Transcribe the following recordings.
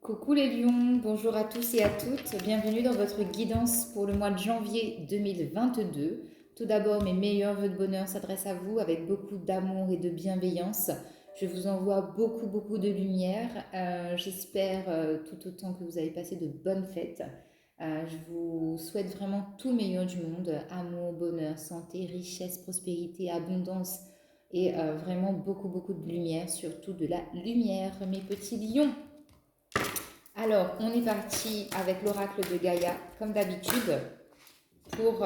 Coucou les lions, bonjour à tous et à toutes, bienvenue dans votre guidance pour le mois de janvier 2022. Tout d'abord, mes meilleurs vœux de bonheur s'adressent à vous avec beaucoup d'amour et de bienveillance. Je vous envoie beaucoup de lumière. J'espère tout autant que vous avez passé de bonnes fêtes. Je vous souhaite vraiment tout le meilleur du monde, amour, bonheur, santé, richesse, prospérité, abondance et vraiment beaucoup de lumière, surtout de la lumière, mes petits lions. Alors, on est parti avec l'oracle de Gaïa, comme d'habitude, pour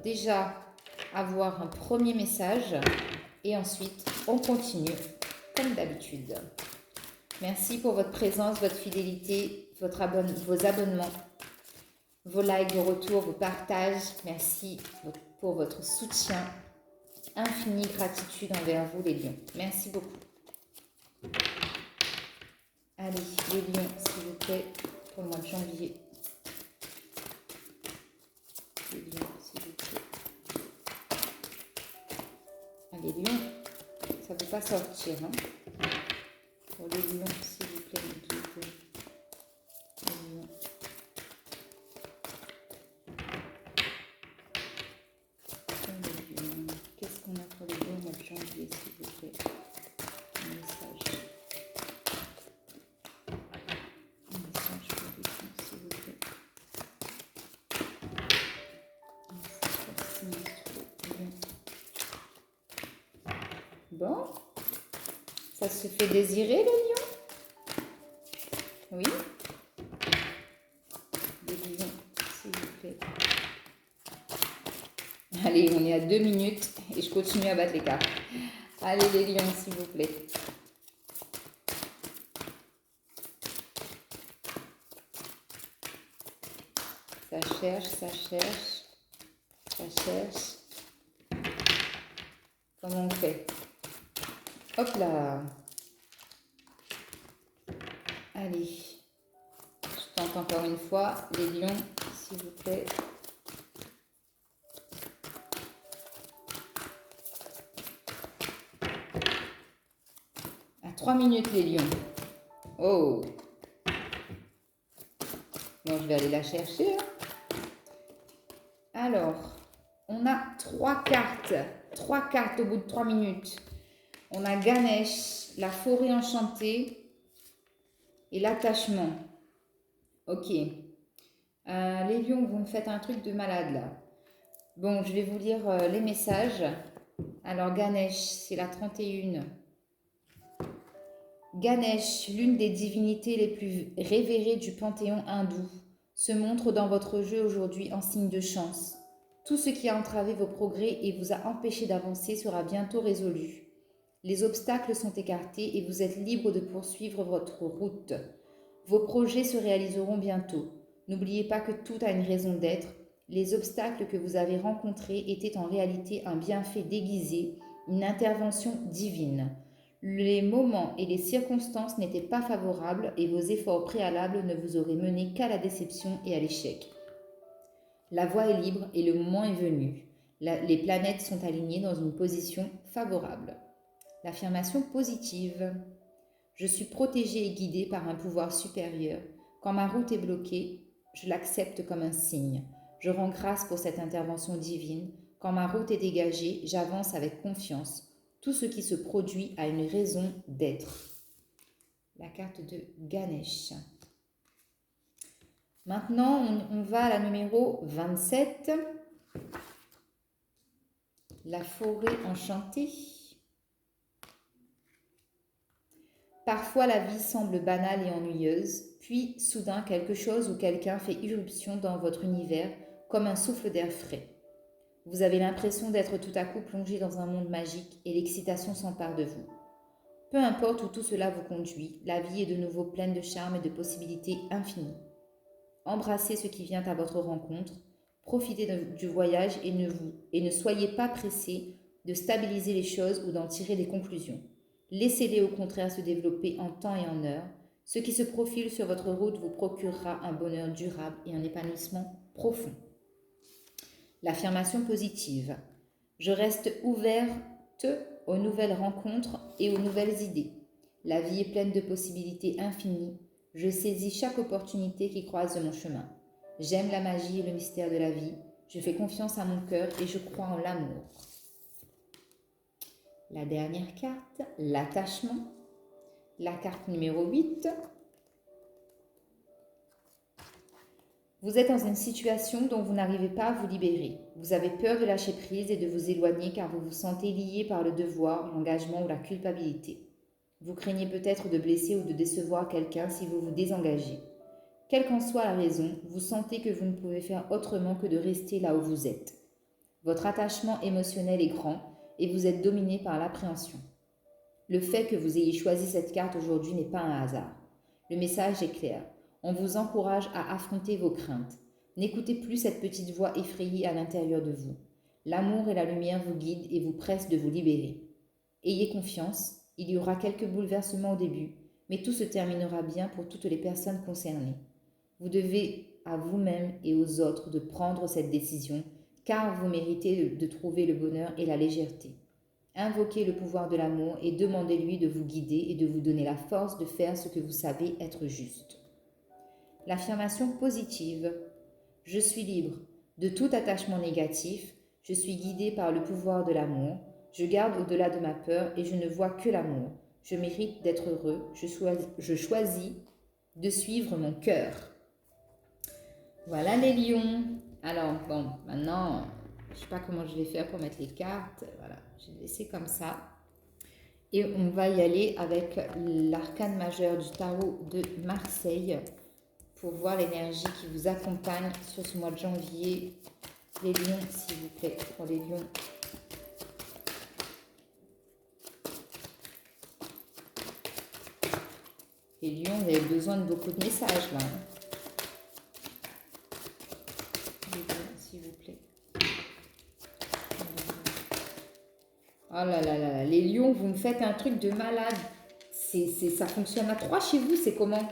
déjà avoir un premier message. Et ensuite, on continue, comme d'habitude. Merci pour votre présence, votre fidélité, vos abonnements, vos likes, vos retours, vos partages. Merci pour votre soutien. Infinie gratitude envers vous, les lions. Merci beaucoup. Allez, les lions, s'il vous plaît, pour le mois de janvier. Les lions, s'il vous plaît. Allez, lions, ça ne peut pas sortir. Hein. Pour les lions, s'il vous plaît, les guides. Les lions. Les lions. Qu'est-ce qu'on a pour les lions au mois de janvier, s'il vous plaît? Un message. Bon, ça se fait désirer les lions? Oui. Les lions, s'il vous plaît. Allez, on est à 2 minutes et je continue à battre les cartes. Allez les lions, s'il vous plaît. Ça cherche, ça cherche, ça cherche. Comment on fait? Hop là. Allez. Je tente encore une fois. Les lions, s'il vous plaît. À 3 minutes, les lions. Oh. Bon, je vais aller la chercher. Hein. Alors, on a 3 cartes. 3 cartes au bout de 3 minutes. On a Ganesh, la forêt enchantée et l'attachement. Ok. Les lions, vous me faites un truc de malade là. Bon, je vais vous lire les messages. Alors Ganesh, c'est la 31. Ganesh, l'une des divinités les plus révérées du panthéon hindou, se montre dans votre jeu aujourd'hui en signe de chance. Tout ce qui a entravé vos progrès et vous a empêché d'avancer sera bientôt résolu. Les obstacles sont écartés et vous êtes libre de poursuivre votre route. Vos projets se réaliseront bientôt. N'oubliez pas que tout a une raison d'être. Les obstacles que vous avez rencontrés étaient en réalité un bienfait déguisé, une intervention divine. Les moments et les circonstances n'étaient pas favorables et vos efforts préalables ne vous auraient mené qu'à la déception et à l'échec. La voie est libre et le moment est venu. Les planètes sont alignées dans une position favorable. L'affirmation positive. Je suis protégée et guidée par un pouvoir supérieur. Quand ma route est bloquée, je l'accepte comme un signe. Je rends grâce pour cette intervention divine. Quand ma route est dégagée, j'avance avec confiance. Tout ce qui se produit a une raison d'être. La carte de Ganesh. Maintenant, on va à la numéro 27. La forêt enchantée. Parfois la vie semble banale et ennuyeuse, puis soudain quelque chose ou quelqu'un fait irruption dans votre univers comme un souffle d'air frais. Vous avez l'impression d'être tout à coup plongé dans un monde magique et l'excitation s'empare de vous. Peu importe où tout cela vous conduit, la vie est de nouveau pleine de charme et de possibilités infinies. Embrassez ce qui vient à votre rencontre, profitez du voyage et ne soyez pas pressé de stabiliser les choses ou d'en tirer des conclusions. Laissez-les au contraire se développer en temps et en heure. Ce qui se profile sur votre route vous procurera un bonheur durable et un épanouissement profond. L'affirmation positive. Je reste ouverte aux nouvelles rencontres et aux nouvelles idées. La vie est pleine de possibilités infinies. Je saisis chaque opportunité qui croise mon chemin. J'aime la magie et le mystère de la vie. Je fais confiance à mon cœur et je crois en l'amour. La dernière carte, l'attachement. La carte numéro 8. Vous êtes dans une situation dont vous n'arrivez pas à vous libérer. Vous avez peur de lâcher prise et de vous éloigner car vous vous sentez lié par le devoir, l'engagement ou la culpabilité. Vous craignez peut-être de blesser ou de décevoir quelqu'un si vous vous désengagez. Quelle qu'en soit la raison, vous sentez que vous ne pouvez faire autrement que de rester là où vous êtes. Votre attachement émotionnel est grand et vous êtes dominé par l'appréhension. Le fait que vous ayez choisi cette carte aujourd'hui n'est pas un hasard. Le message est clair. On vous encourage à affronter vos craintes. N'écoutez plus cette petite voix effrayée à l'intérieur de vous. L'amour et la lumière vous guident et vous pressent de vous libérer. Ayez confiance, il y aura quelques bouleversements au début, mais tout se terminera bien pour toutes les personnes concernées. Vous devez à vous-même et aux autres de prendre cette décision, car vous méritez de trouver le bonheur et la légèreté. Invoquez le pouvoir de l'amour et demandez-lui de vous guider et de vous donner la force de faire ce que vous savez être juste. L'affirmation positive. Je suis libre de tout attachement négatif, je suis guidée par le pouvoir de l'amour, je garde au-delà de ma peur et je ne vois que l'amour. Je mérite d'être heureux, je choisis de suivre mon cœur. Voilà les lions. Alors bon, maintenant, je ne sais pas comment je vais faire pour mettre les cartes. Voilà, je vais laisser comme ça. Et on va y aller avec l'arcane majeur du tarot de Marseille pour voir l'énergie qui vous accompagne sur ce mois de janvier. Les lions, s'il vous plaît, pour les lions. Les lions, vous avez besoin de beaucoup de messages là. Les lions, s'il vous plaît. Oh là là là là, les lions, vous me faites un truc de malade. Ça fonctionne à 3 chez vous, c'est comment?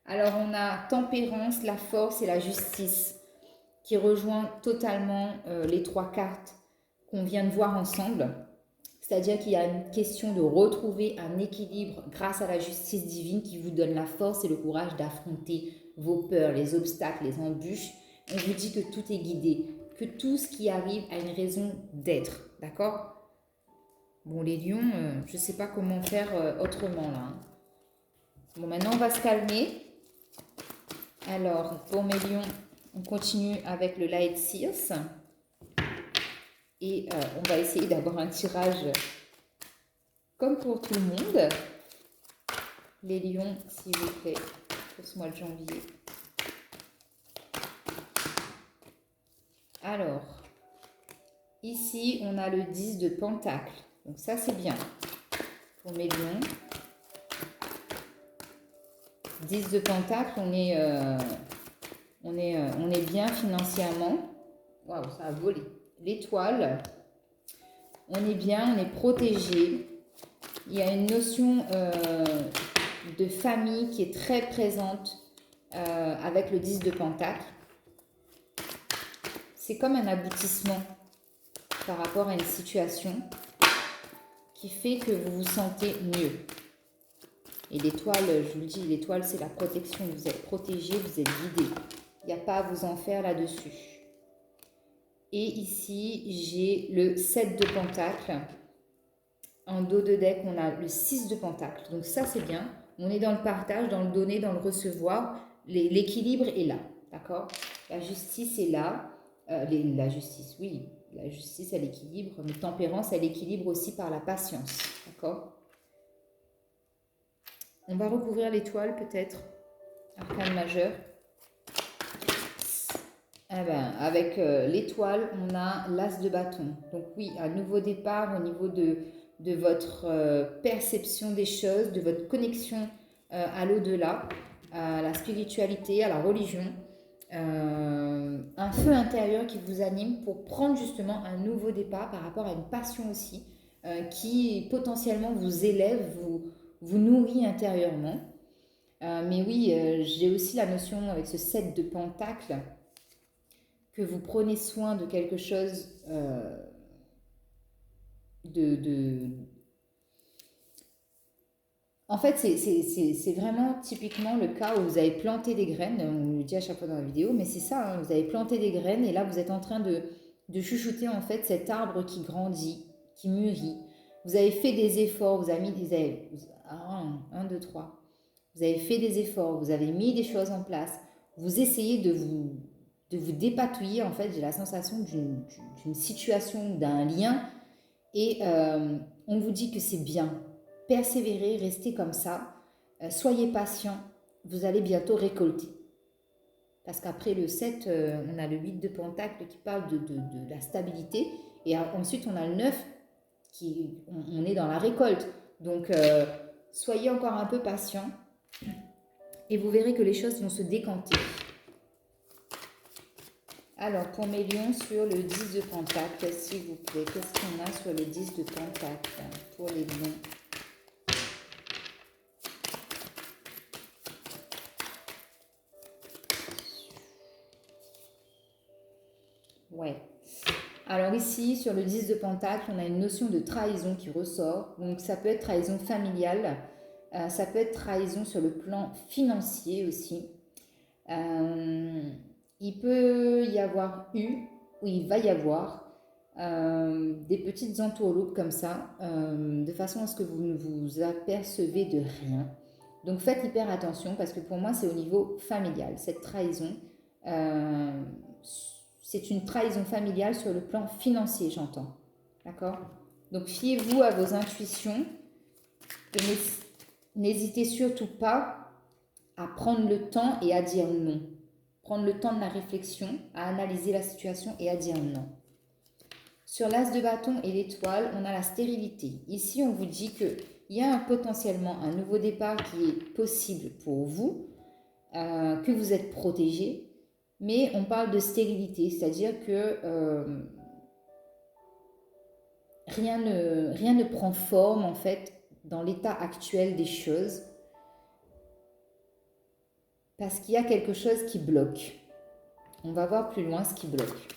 Alors, on a tempérance, la force et la justice qui rejoint totalement les 3 cartes qu'on vient de voir ensemble. C'est-à-dire qu'il y a une question de retrouver un équilibre grâce à la justice divine qui vous donne la force et le courage d'affronter vos peurs, les obstacles, les embûches. On vous dit que tout est guidé, que tout ce qui arrive a une raison d'être, d'accord? Bon, les lions, je ne sais pas comment faire autrement là. Hein. Bon, maintenant on va se calmer. Alors, pour mes lions, on continue avec le Light Seals. Et on va essayer d'avoir un tirage comme pour tout le monde. Les lions, s'il vous plaît, pour ce mois de janvier. Alors, ici, on a le 10 de Pentacle. Donc ça, c'est bien pour mes lions. 10 de Pentacle, on est bien financièrement. Waouh, ça a volé. L'étoile, on est bien, on est protégé. Il y a une notion de famille qui est très présente avec le 10 de Pentacle. C'est comme un aboutissement par rapport à une situation qui fait que vous vous sentez mieux. Et l'étoile, je vous le dis, l'étoile, c'est la protection. Vous êtes protégé, vous êtes guidé. Il n'y a pas à vous en faire là-dessus. Et ici, j'ai le 7 de Pentacle. En dos de deck, on a le 6 de Pentacle. Donc ça, c'est bien. On est dans le partage, dans le donner, dans le recevoir. L'équilibre est là. D'accord? La justice est là. La justice, oui. La justice à l'équilibre. Mais tempérance à l'équilibre aussi par la patience. D'accord? On va recouvrir l'étoile peut-être. Arcane majeur. Ah ben, avec l'étoile, on a l'as de bâton. Donc oui, un nouveau départ au niveau de votre perception des choses, de votre connexion à l'au-delà, à la spiritualité, à la religion. Un feu intérieur qui vous anime pour prendre justement un nouveau départ par rapport à une passion aussi, qui potentiellement vous élève, vous nourrit intérieurement. Mais oui, j'ai aussi la notion avec ce 7 de Pentacle, que vous prenez soin de quelque chose En fait, c'est vraiment typiquement le cas où vous avez planté des graines, on le dit à chaque fois dans la vidéo, mais c'est ça, hein, vous avez planté des graines et là vous êtes en train de chuchoter en fait cet arbre qui grandit, qui mûrit. Vous avez fait des efforts, vous avez mis des... Un, deux, trois. Vous avez fait des efforts, vous avez mis des choses en place, vous essayez de vous dépatouiller, en fait, j'ai la sensation d'une situation, d'un lien, et on vous dit que c'est bien. Persévérez, restez comme ça, soyez patient, vous allez bientôt récolter. Parce qu'après le 7, on a le 8 de Pentacle qui parle de la stabilité, et ensuite on a le 9 qui, on est dans la récolte. Donc, soyez encore un peu patient et vous verrez que les choses vont se décanter. Alors, pour mes lions, sur le 10 de Pentacle, s'il vous plaît, qu'est-ce qu'on a sur le 10 de Pentacle pour les lions? Ouais. Alors ici, sur le 10 de Pentacle, on a une notion de trahison qui ressort. Donc, ça peut être trahison familiale, ça peut être trahison sur le plan financier aussi. Il peut y avoir eu, ou il va y avoir, des petites entourloupes comme ça, de façon à ce que vous ne vous apercevez de rien. Donc faites hyper attention parce que pour moi c'est au niveau familial. Cette trahison, c'est une trahison familiale sur le plan financier, j'entends. D'accord? Donc fiez-vous à vos intuitions et n'hésitez surtout pas à prendre le temps et à dire non. Prendre le temps de la réflexion, à analyser la situation et à dire non. Sur l'as de bâton et l'étoile, on a la stérilité. Ici, on vous dit qu'il y a potentiellement un nouveau départ qui est possible pour vous, que vous êtes protégé, mais on parle de stérilité, c'est-à-dire que rien ne prend forme en fait dans l'état actuel des choses, parce qu'il y a quelque chose qui bloque. On va voir plus loin ce qui bloque.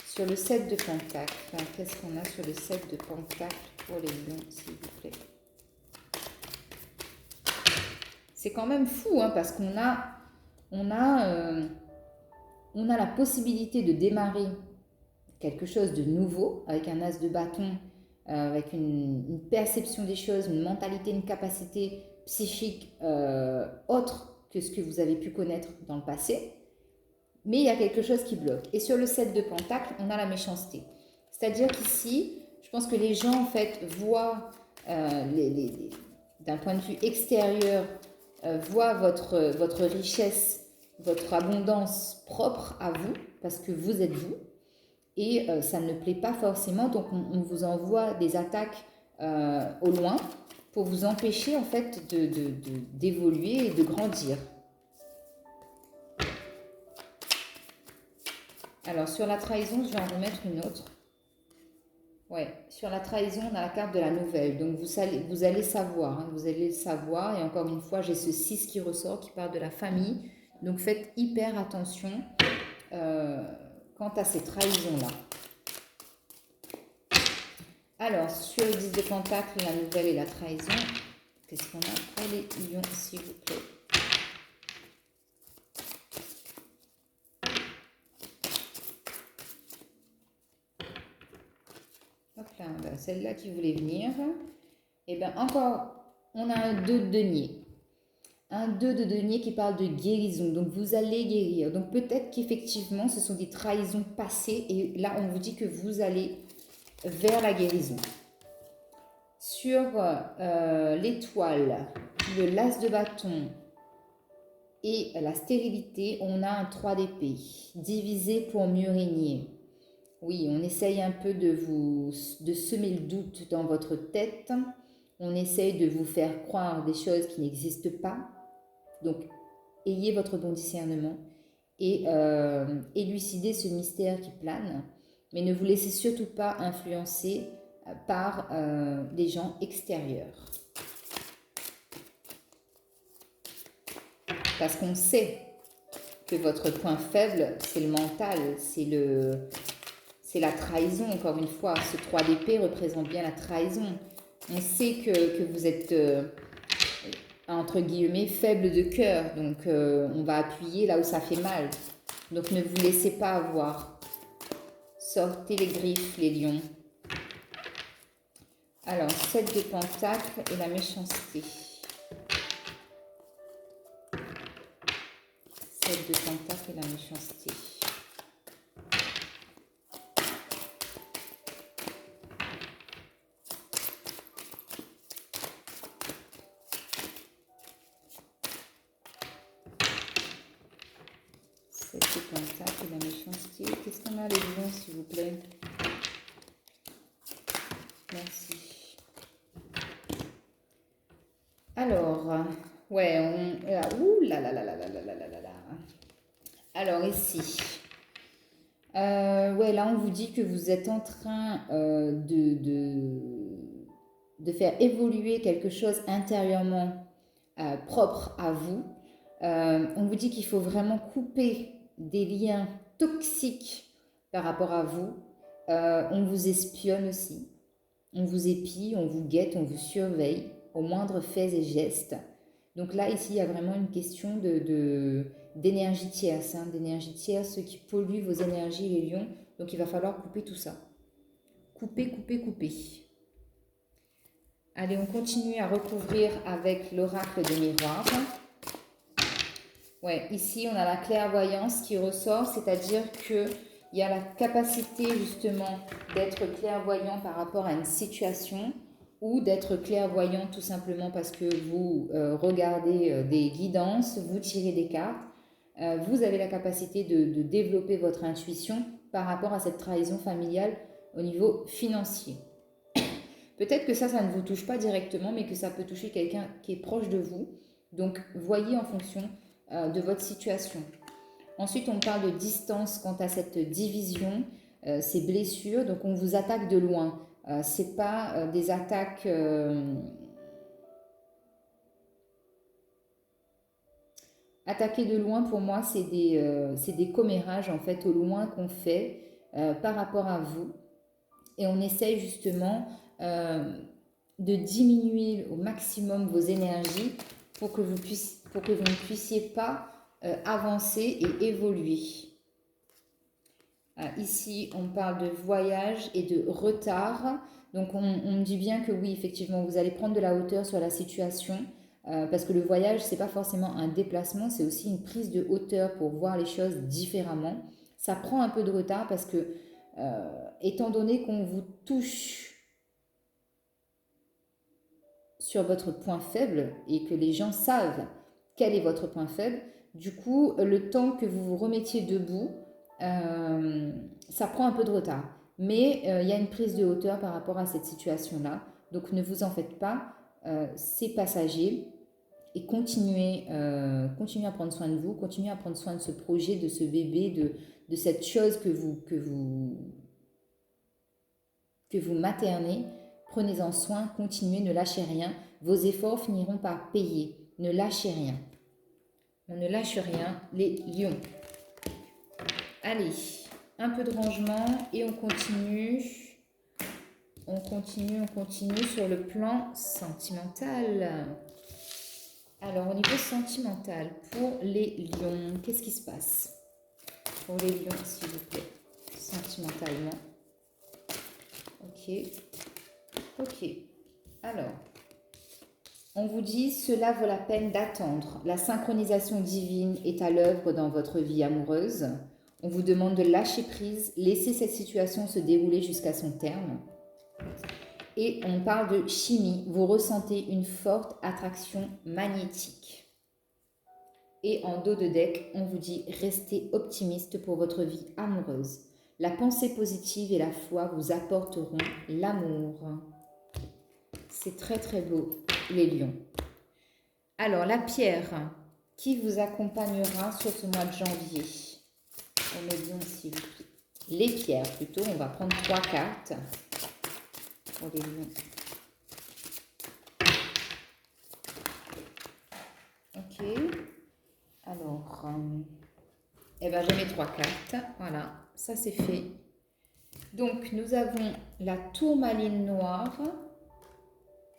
Sur le 7 de Pentacle, qu'est-ce qu'on a sur le 7 de Pentacle pour les lions, s'il vous plaît? C'est quand même fou, hein, parce qu'on a la possibilité de démarrer quelque chose de nouveau avec un as de bâton, avec une perception des choses, une mentalité, une capacité psychique autre que ce que vous avez pu connaître dans le passé. Mais il y a quelque chose qui bloque. Et sur le 7 de Pentacle, on a la méchanceté. C'est-à-dire qu'ici, je pense que les gens, en fait, voient, d'un point de vue extérieur, voient votre richesse, votre abondance propre à vous, parce que vous êtes vous. Et ça ne plaît pas forcément, donc on vous envoie des attaques au loin pour vous empêcher, en fait, d'évoluer et de grandir. Alors, sur la trahison, je vais en remettre une autre. Ouais, sur la trahison, on a la carte de la nouvelle. Donc, vous allez savoir, hein, vous allez le savoir. Et encore une fois, j'ai ce 6 qui ressort, qui parle de la famille. Donc, faites hyper attention quant à ces trahisons-là. Alors, sur le 10 de Pentacle, la nouvelle et la trahison, qu'est-ce qu'on a pour les lions, s'il vous plaît? Celle-là qui voulait venir. Et bien encore, on a un 2 de denier. Un 2 de denier qui parle de guérison. Donc vous allez guérir. Donc peut-être qu'effectivement, ce sont des trahisons passées. Et là, on vous dit que vous allez vers la guérison. Sur l'étoile, le las de bâton et la stérilité, on a un 3 d'épée. Diviser pour mieux régner. Oui, on essaye un peu de semer le doute dans votre tête. On essaye de vous faire croire des choses qui n'existent pas. Donc, ayez votre bon discernement et élucidez ce mystère qui plane. Mais ne vous laissez surtout pas influencer par des gens extérieurs. Parce qu'on sait que votre point faible, c'est le mental, c'est la trahison, encore une fois. Ce 3 d'épée représente bien la trahison. On sait que vous êtes, entre guillemets, faible de cœur. Donc, on va appuyer là où ça fait mal. Donc, ne vous laissez pas avoir. Sortez les griffes, les lions. Alors, 7 de pentacles et la méchanceté. 7 de pentacles et la méchanceté. De pentacles et la méchanceté. Qu'est-ce qu'on a les lions, s'il vous plaît? Merci. Alors, ouais, ouh là là là là là là là là là là. Alors ici, ouais, là on vous dit que vous êtes en train de faire évoluer quelque chose intérieurement propre à vous. On vous dit qu'il faut vraiment couper des liens toxiques par rapport à vous. On vous espionne aussi. On vous épie, on vous guette, on vous surveille aux moindres faits et gestes. Donc là, ici, il y a vraiment une question d'énergie tierce, hein, d'énergie tierce, ce qui pollue vos énergies, les lions. Donc il va falloir couper tout ça. Couper, couper, couper. Allez, on continue à recouvrir avec l'oracle des miroirs. Ouais, ici, on a la clairvoyance qui ressort, c'est-à-dire qu'il y a la capacité justement d'être clairvoyant par rapport à une situation ou d'être clairvoyant tout simplement parce que vous regardez des guidances, vous tirez des cartes. Vous avez la capacité de développer votre intuition par rapport à cette trahison familiale au niveau financier. Peut-être que ça ne vous touche pas directement, mais que ça peut toucher quelqu'un qui est proche de vous. Donc, voyez en fonction de votre situation. Ensuite, on parle de distance quant à cette division, ces blessures. Donc, on vous attaque de loin. Ce n'est pas des attaques... Attaquer de loin, pour moi, c'est des commérages, en fait, au loin qu'on fait par rapport à vous. Et on essaye justement de diminuer au maximum vos énergies pour que vous ne puissiez pas avancer et évoluer. Ici, on parle de voyage et de retard. Donc, on me dit bien que oui, effectivement, vous allez prendre de la hauteur sur la situation. Parce que le voyage, ce n'est pas forcément un déplacement, c'est aussi une prise de hauteur pour voir les choses différemment. Ça prend un peu de retard parce que, étant donné qu'on vous touche sur votre point faible et que les gens savent quel est votre point faible, du coup, le temps que vous vous remettiez debout, ça prend un peu de retard. Mais il y a une prise de hauteur par rapport à cette situation-là. Donc ne vous en faites pas, c'est passager. Et continuez à prendre soin de vous, continuez à prendre soin de ce projet, de ce bébé, de cette chose que vous maternez. Prenez-en soin, continuez, ne lâchez rien. Vos efforts finiront par payer. Ne lâchez rien. On ne lâche rien, les lions. Allez, un peu de rangement et on continue. On continue sur le plan sentimental. Alors, au niveau sentimental, pour les lions, qu'est-ce qui se passe? Pour les lions, s'il vous plaît, sentimentalement. Ok. Alors, on vous dit, cela vaut la peine d'attendre. La synchronisation divine est à l'œuvre dans votre vie amoureuse. On vous demande de lâcher prise, laisser cette situation se dérouler jusqu'à son terme. Et on parle de chimie. Vous ressentez une forte attraction magnétique. Et en dos de deck, on vous dit restez optimiste pour votre vie amoureuse. La pensée positive et la foi vous apporteront l'amour. C'est très très beau, les lions. Alors, la pierre qui vous accompagnera sur ce mois de janvier. On met bien ici les pierres plutôt. On va prendre 3 cartes pour les lions. Ok. Alors, je mets 3 cartes. Voilà, ça c'est fait. Donc, nous avons la tourmaline noire,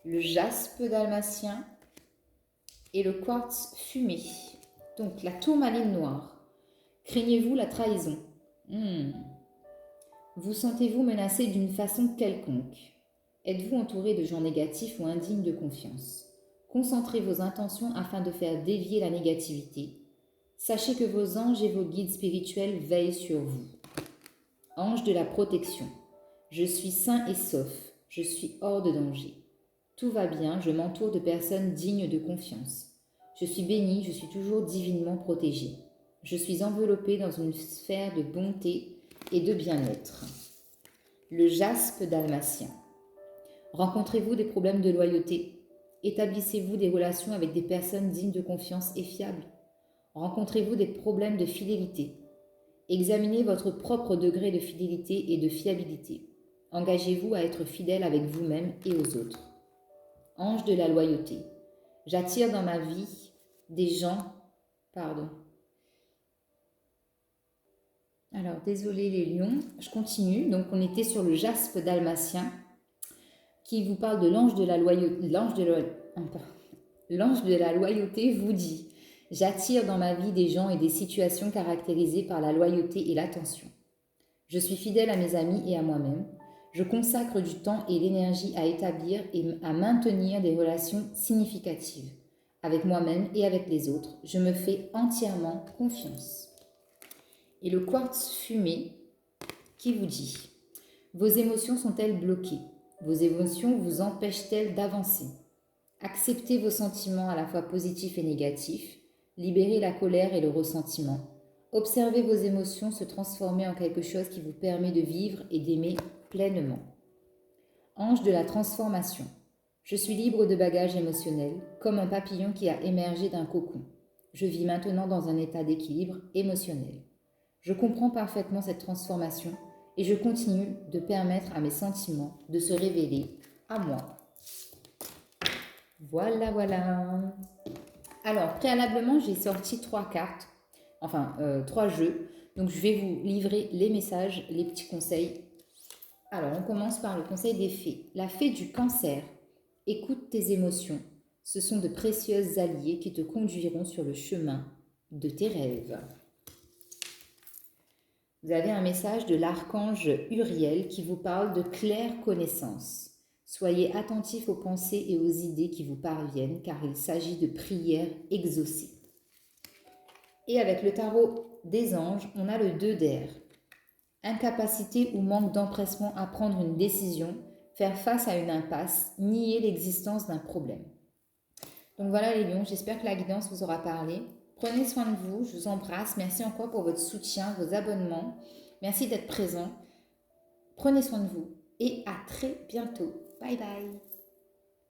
le jaspe dalmatien et le quartz fumé. Donc la tourmaline noire. Craignez-vous la trahison? Vous sentez-vous menacé d'une façon quelconque? Êtes-vous entouré de gens négatifs ou indignes de confiance? Concentrez vos intentions afin de faire dévier la négativité. Sachez que vos anges et vos guides spirituels veillent sur vous. Ange de la protection. Je suis sain et sauf. Je suis hors de danger. Tout va bien, je m'entoure de personnes dignes de confiance. Je suis béni, je suis toujours divinement protégé. Je suis enveloppé dans une sphère de bonté et de bien-être. Le jaspe dalmatien. Rencontrez-vous des problèmes de loyauté? Établissez-vous des relations avec des personnes dignes de confiance et fiables? Rencontrez-vous des problèmes de fidélité? Examinez votre propre degré de fidélité et de fiabilité. Engagez-vous à être fidèle avec vous-même et aux autres. Ange de la loyauté. J'attire dans ma vie des gens... Alors, désolé les lions, je continue. Donc, on était sur le jaspe dalmatien qui vous parle de l'ange de la loyauté. L'ange de la loyauté vous dit: j'attire dans ma vie des gens et des situations caractérisées par la loyauté et l'attention. Je suis fidèle à mes amis et à moi-même. Je consacre du temps et l'énergie à établir et à maintenir des relations significatives. Avec moi-même et avec les autres, je me fais entièrement confiance. Et le quartz fumé qui vous dit: vos émotions sont-elles bloquées? Vos émotions vous empêchent-elles d'avancer? Acceptez vos sentiments à la fois positifs et négatifs. Libérez la colère et le ressentiment. Observez vos émotions se transformer en quelque chose qui vous permet de vivre et d'aimer pleinement. Ange de la transformation. Je suis libre de bagages émotionnels, comme un papillon qui a émergé d'un cocon. Je vis maintenant dans un état d'équilibre émotionnel. Je comprends parfaitement cette transformation et je continue de permettre à mes sentiments de se révéler à moi. Voilà, voilà. Alors, préalablement, j'ai sorti 3 cartes, 3 jeux. Donc, je vais vous livrer les messages, les petits conseils. Alors, on commence par le conseil des fées. La fée du cancer. Écoute tes émotions. Ce sont de précieuses alliées qui te conduiront sur le chemin de tes rêves. Vous avez un message de l'archange Uriel qui vous parle de claire connaissance. Soyez attentifs aux pensées et aux idées qui vous parviennent, car il s'agit de prières exaucées. Et avec le tarot des anges, on a le 2 d'air. Incapacité ou manque d'empressement à prendre une décision, faire face à une impasse, nier l'existence d'un problème. Donc voilà les lions, j'espère que la guidance vous aura parlé. Prenez soin de vous, je vous embrasse. Merci encore pour votre soutien, vos abonnements. Merci d'être présents. Prenez soin de vous et à très bientôt. Bye bye.